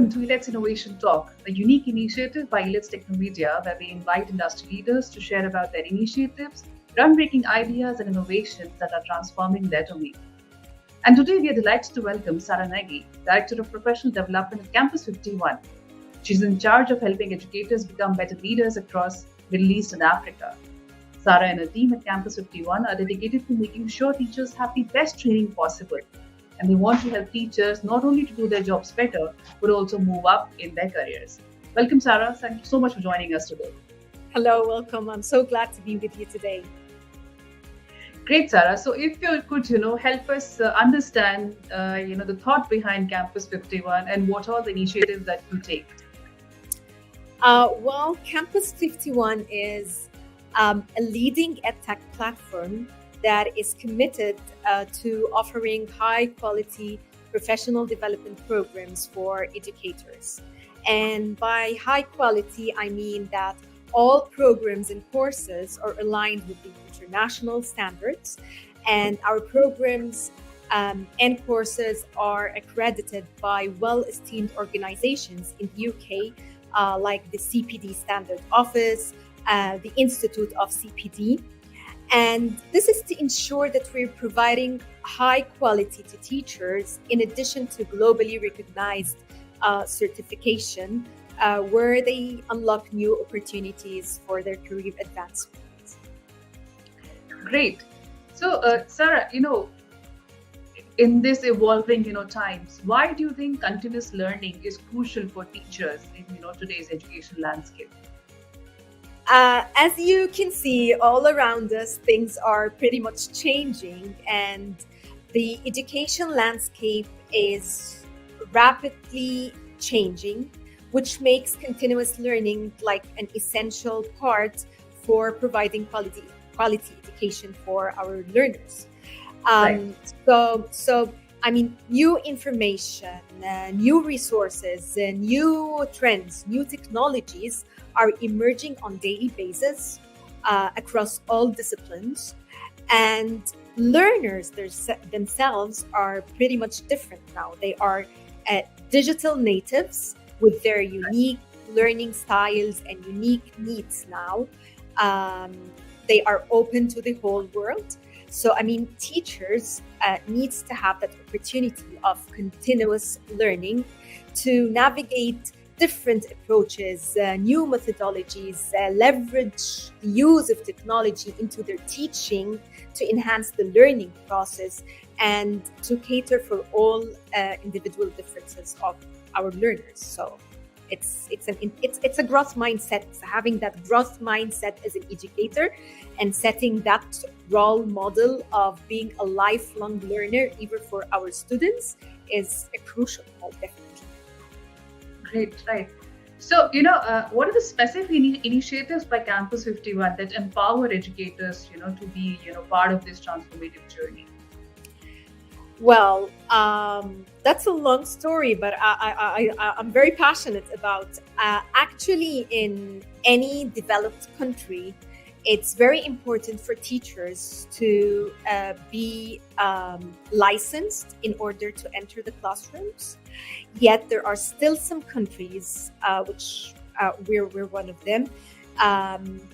welcome to Elets Innovation Talk, a unique initiative by Elets Technomedia where we invite industry leaders to share about their initiatives, groundbreaking ideas, and innovations that are transforming their domain. And today we are delighted to welcome Sara Nagy, Director of Professional Development at Campus 51. She's in charge of helping educators become better leaders across Middle East and Africa. Sara and her team at Campus 51 are dedicated to making sure teachers have the best training possible. And they want to help teachers not only to do their jobs better, but also move up in their careers. Welcome, Sara. Thank you so much for joining us today. Hello, welcome. I'm so glad to be with you today. Great, Sara. So if you could, help us understand, the thought behind Campus 51 and what are the initiatives that you take. Well, Campus 51 is a leading edtech platform that is committed to offering high-quality professional development programs for educators. And by high quality, I mean that all programs and courses are aligned with the international standards, and our programs and courses are accredited by well-esteemed organizations in the UK, like the CPD Standard Office, the Institute of CPD. And this is to ensure that we're providing high quality to teachers in addition to globally recognized certification, where they unlock new opportunities for their career advancement. Great. So, Sara, in this evolving, times, why do you think continuous learning is crucial for teachers in, today's education landscape? As you can see all around us, things are pretty much changing, and the education landscape is rapidly changing, which makes continuous learning like an essential part for providing quality education for our learners. Right. So new information, new resources, new trends, new technologies are emerging on daily basis across all disciplines, and learners themselves are pretty much different now. They are digital natives with their unique learning styles and unique needs now. They are open to the whole world. So, teachers needs to have that opportunity of continuous learning to navigate different approaches, new methodologies, leverage the use of technology into their teaching to enhance the learning process and to cater for all individual differences of our learners. So it's a growth mindset. So having that growth mindset as an educator and setting that role model of being a lifelong learner, even for our students, is a crucial role, definitely. Great, right. So, what are the specific initiatives by Campus 51 that empower educators, to be, part of this transformative journey? Well, that's a long story, but I'm very passionate about actually in any developed country, it's very important for teachers to be licensed in order to enter the classrooms. Yet there are still some countries, which we're one of them.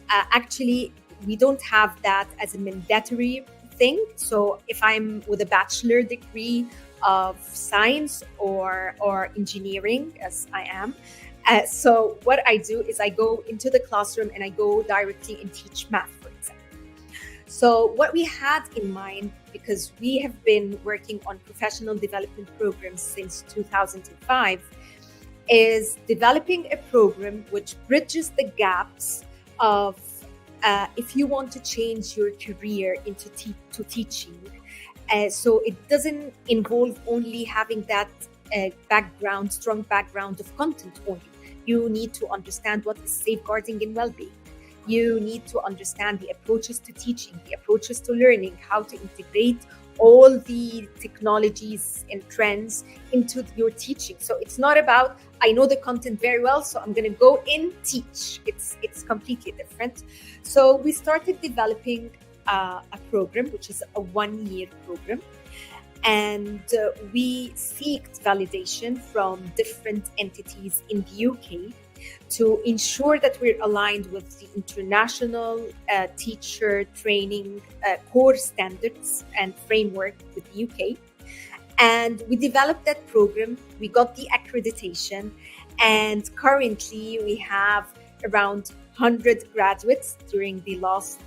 Actually, we don't have that as a mandatory thing. So if I'm with a bachelor degree of science or engineering, as I am, so what I do is I go into the classroom and I go directly and teach math, for example. So what we had in mind, because we have been working on professional development programs since 2005, is developing a program which bridges the gaps of if you want to change your career into teaching. So it doesn't involve only having that strong background of content only. You need to understand what is safeguarding and well-being. You need to understand the approaches to teaching, the approaches to learning, how to integrate all the technologies and trends into your teaching. So it's not about, I know the content very well, so I'm going to go in, teach. It's completely different. So we started developing a program, which is a 1-year program. and we seeked validation from different entities in the UK to ensure that we're aligned with the international teacher training core standards and framework with the UK. And we developed that program, we got the accreditation, and currently we have around 100 graduates during the last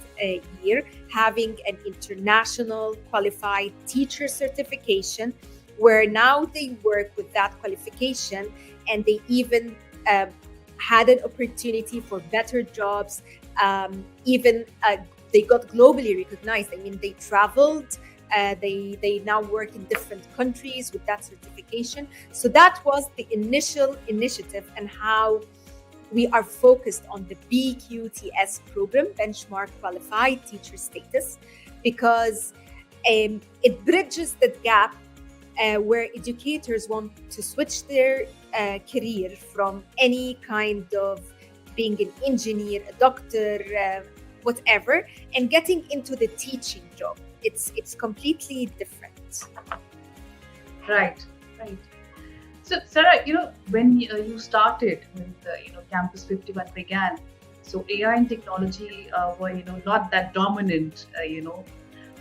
year having an international qualified teacher certification, where now they work with that qualification, and they even had an opportunity for better jobs. Even they got globally recognized. I mean, they traveled. They now work in different countries with that certification. So that was the initial initiative, and how we are focused on the BQTS program, Benchmark Qualified Teacher Status, because it bridges that gap where educators want to switch their career from any kind of being an engineer, a doctor, whatever, and getting into the teaching job. It's completely different. Right, right. So, Sarah, when you started, when Campus 51 began, so AI and technology were, not that dominant,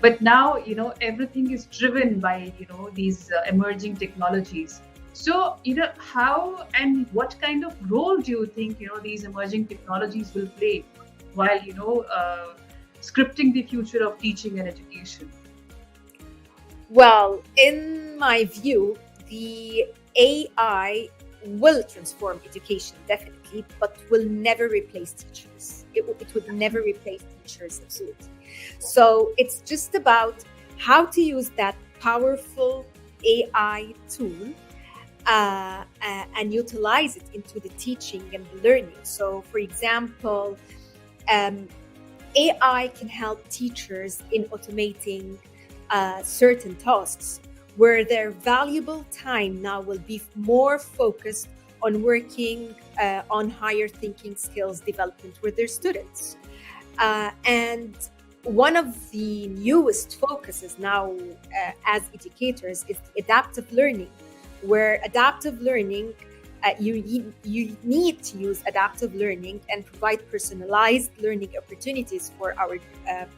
but now, everything is driven by, these emerging technologies. So, how and what kind of role do you think, these emerging technologies will play while, scripting the future of teaching and education? Well, in my view, the AI will transform education definitely, but will never replace teachers. It would never replace teachers, absolutely. So it's just about how to use that powerful AI tool and utilize it into the teaching and the learning. So, for example, AI can help teachers in automating certain tasks, where their valuable time now will be more focused on working on higher thinking skills development with their students. And one of the newest focuses now as educators is adaptive learning, where adaptive learning, you need to use adaptive learning and provide personalized learning opportunities for our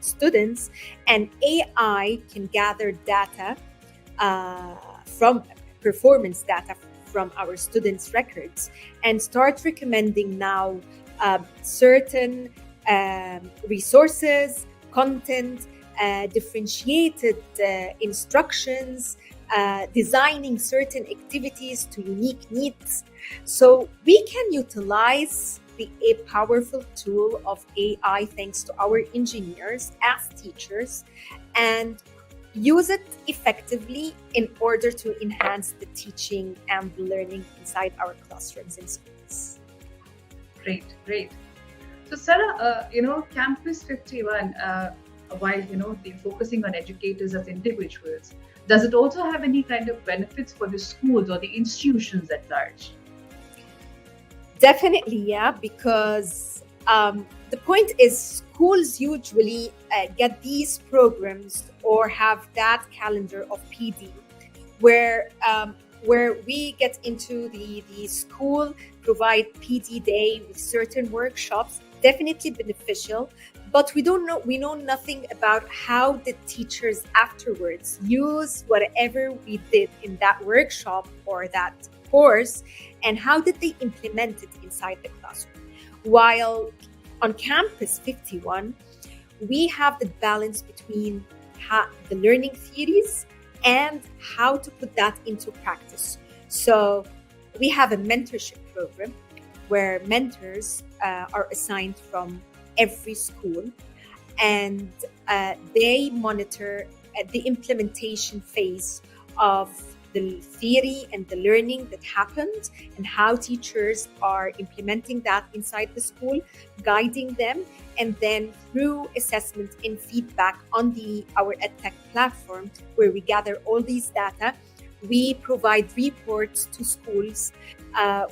students. And AI can gather data from performance data from our students' records and start recommending now certain resources, content, differentiated instructions, designing certain activities to unique needs. So we can utilize a powerful tool of AI thanks to our engineers as teachers, and use it effectively in order to enhance the teaching and the learning inside our classrooms and schools. Great, great. So, Sarah, Campus 51, while they're focusing on educators as individuals, does it also have any kind of benefits for the schools or the institutions at large? Definitely, yeah, because the point is schools usually get these programs or have that calendar of PD where we get into the school, provide PD day with certain workshops, definitely beneficial. But we know nothing about how the teachers afterwards use whatever we did in that workshop or that course, and how did they implement it inside the classroom. While on Campus 51, we have the balance between the learning theories and how to put that into practice. So we have a mentorship program where mentors are assigned from every school, and they monitor the implementation phase of the theory and the learning that happened, and how teachers are implementing that inside the school, guiding them. And then through assessment and feedback on our EdTech platform, where we gather all these data, we provide reports to schools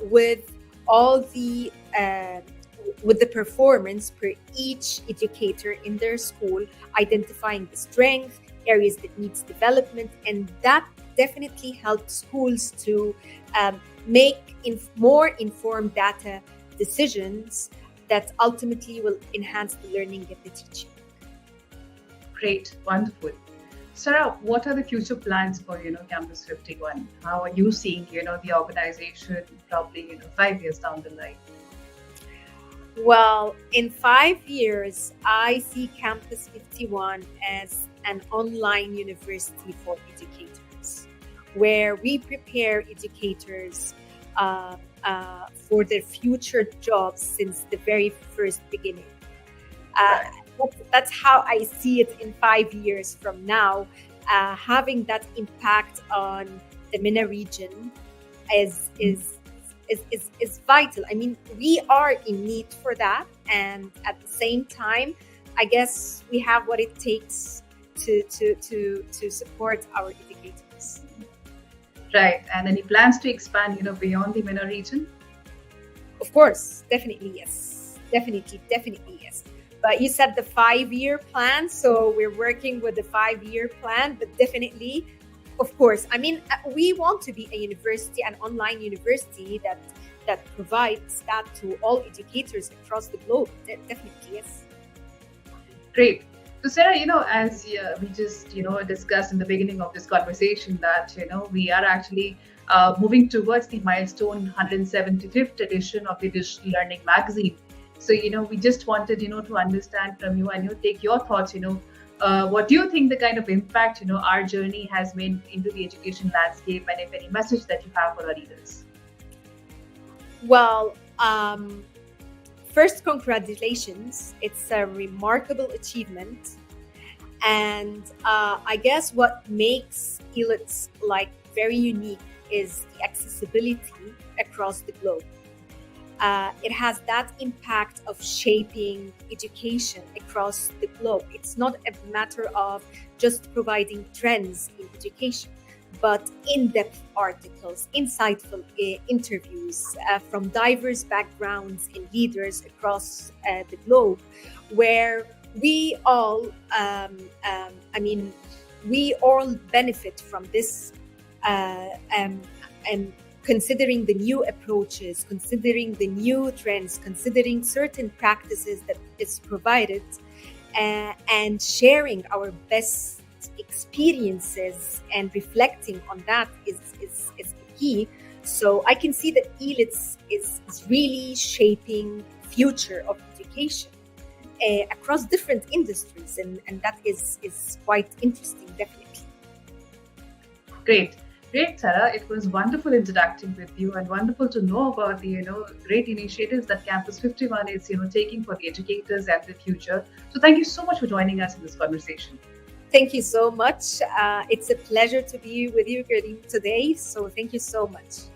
with all the with the performance per each educator in their school, identifying the strength, areas that needs development, and that definitely helps schools to make more informed data decisions that ultimately will enhance the learning and the teaching. Great, wonderful. Sarah, what are the future plans for Campus 51? How are you seeing the organization probably 5 years down the line? Well, in 5 years, I see Campus 51 as an online university for educators, where we prepare educators for their future jobs since the very first beginning. Uh, Right. that's how I see it in 5 years from now. Having that impact on the MENA region is is is vital. I mean, we are in need for that, and at the same time, I guess we have what it takes to support our educators. Right. And any plans to expand beyond the MENA region? Of course, definitely yes, definitely yes. But you said the 5 year plan, so we're working with the 5 year plan, but definitely, of course. I mean, we want to be a university, an online university that provides that to all educators across the globe. Definitely, yes. Great. So, Sarah, as we just, discussed in the beginning of this conversation that, we are actually moving towards the milestone 175th edition of the Digital Learning Magazine. So, we just wanted, to understand from you and take your thoughts, what do you think the kind of impact, our journey has made into the education landscape, and if any message that you have for our readers? Well, first, congratulations. It's a remarkable achievement. And I guess what makes Elets like very unique is the accessibility across the globe. It has that impact of shaping education across the globe. It's not a matter of just providing trends in education, but in-depth articles, insightful interviews from diverse backgrounds and leaders across the globe, where we all, we all benefit from this, and considering the new approaches, considering the new trends, considering certain practices that is provided, and sharing our best experiences and reflecting on that is the key. So I can see that Elets is really shaping future of education across different industries, and that is quite interesting, definitely. Great. Great, Sarah. It was wonderful interacting with you and wonderful to know about the, great initiatives that Campus 51 is, taking for the educators and the future. So thank you so much for joining us in this conversation. Thank you so much. It's a pleasure to be with you, Garima, today. So thank you so much.